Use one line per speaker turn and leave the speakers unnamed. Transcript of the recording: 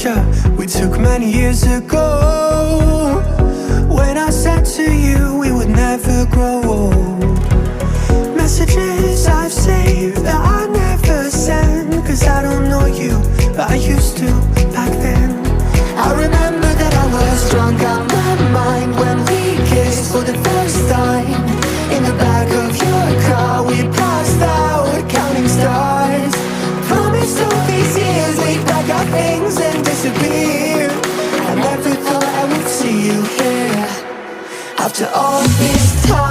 picture we took many years ago, when I said to you we would never grow old. Messages I've saved that I never send, cause I don't know you, but I used to back then. I remember that I was drunk out my mind when we kissed for the first time. In the back of your car we passed out counting stars. Promised all these years we'd pack our things and disappear. I never thought I would see you here after all this time.